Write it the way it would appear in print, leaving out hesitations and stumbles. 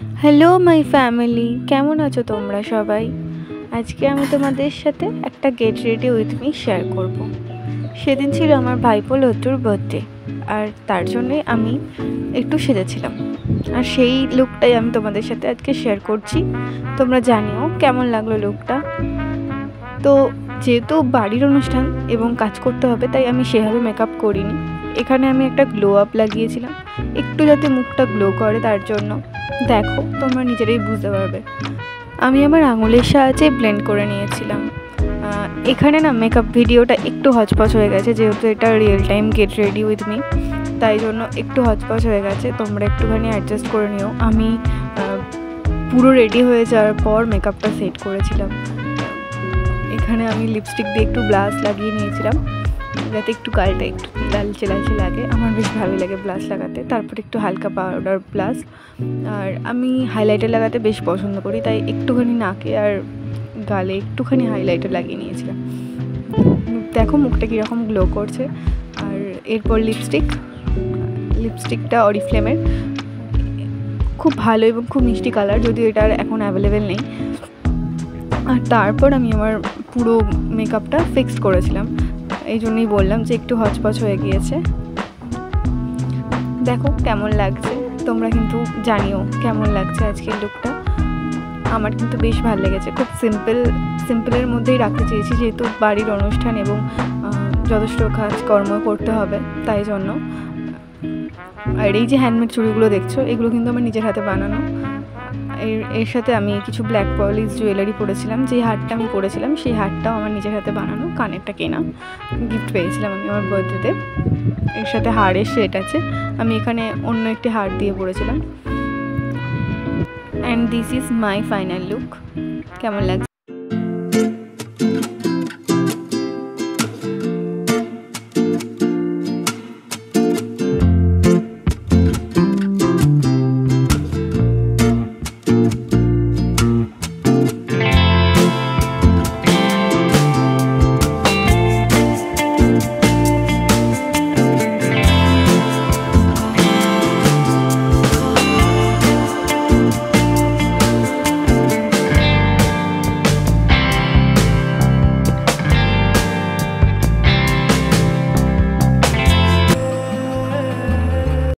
Hello my family, কেমন আছো তোমরা সবাই? আজকে আমি তোমাদের সাথে একটা get ready with me share করব। সেদিন ছিল আমার ভাইপো লজ্জুর বার্থডে, আর তার জন্যে আমি একটু সেজেছিলাম, আর সেই লুকটাই আমি তোমাদের সাথে আজকে শেয়ার করছি। তোমরা জানিও কেমন লাগলো লুকটা। তো যেহেতু বাড়ির অনুষ্ঠান এবং কাজ করতে হবে, তাই আমি সেভাবে মেকআপ করিনি। এখানে আমি একটা গ্লো আপ লাগিয়েছিলাম, একটু যাতে মুখটা গ্লো করে, তার জন্য। দেখো, তোমরা নিজেরাই বুঝতে পারবে। আমি আমার আঙুলের সাহায্যে ব্লেন্ড করে নিয়েছিলাম। এখানে না মেকআপ ভিডিওটা একটু হচপচ হয়ে গেছে, যেহেতু এটা real time get ready with me, তাই জন্য একটু হচপচ হয়ে গেছে। তোমরা একটুখানি অ্যাডজাস্ট করে নিও। আমি পুরো রেডি হয়ে যাওয়ার পর মেকআপটা সেট করেছিলাম। এখানে আমি লিপস্টিক দিয়ে একটু ব্লাশ লাগিয়ে নিয়েছিলাম, যাতে একটু গালটা একটু লালচে লালচে লাগে। আমার বেশ ভালোই লাগে ব্লাশ লাগাতে। তারপর একটু হালকা পাউডার ব্লাশ, আর আমি হাইলাইটার লাগাতে বেশ পছন্দ করি, তাই একটুখানি নাকে আর গালে একটুখানি হাইলাইটার লাগিয়ে নিয়েছিলাম। দেখো মুখটা কীরকম গ্লো করছে। আর এরপর লিপস্টিকটা অরিফ্লেমের, খুব ভালো এবং খুব মিষ্টি কালার, যদিও এটা এখন অ্যাভেলেবেল নেই। আর তারপর আমি আমার পুরো মেকআপটা ফিক্সড করেছিলাম, এই জন্যই বললাম যে একটু হচপচ হয়ে গিয়েছে। দেখো কেমন লাগছে, তোমরা কিন্তু জানিও কেমন লাগছে আজকের লুকটা। আমার কিন্তু বেশ ভালো লেগেছে। খুব সিম্পলের মধ্যেই রাখতে চেয়েছি, যেহেতু বাড়ির অনুষ্ঠান এবং যথেষ্ট কাজকর্ম করতে হবে, তাই জন্য। আর এই যে হ্যান্ডমেড চুড়িগুলো দেখছো, এগুলো কিন্তু আমার নিজের হাতে বানানো। এর সাথে আমি কিছু ব্ল্যাক পলিশ জুয়েলারি পরেছিলাম। যে হারটা আমি পরেছিলাম, সেই হারটাও আমার নিজের হাতে বানানো। কানেরটা কেনা, গিফট পেয়েছিলাম আমি আমার বার্থডেতে। এর সাথে হারের সেট আছে। আমি এখানে অন্য একটি হার দিয়ে পরেছিলাম। And this is my final look. কেমন লাগছে?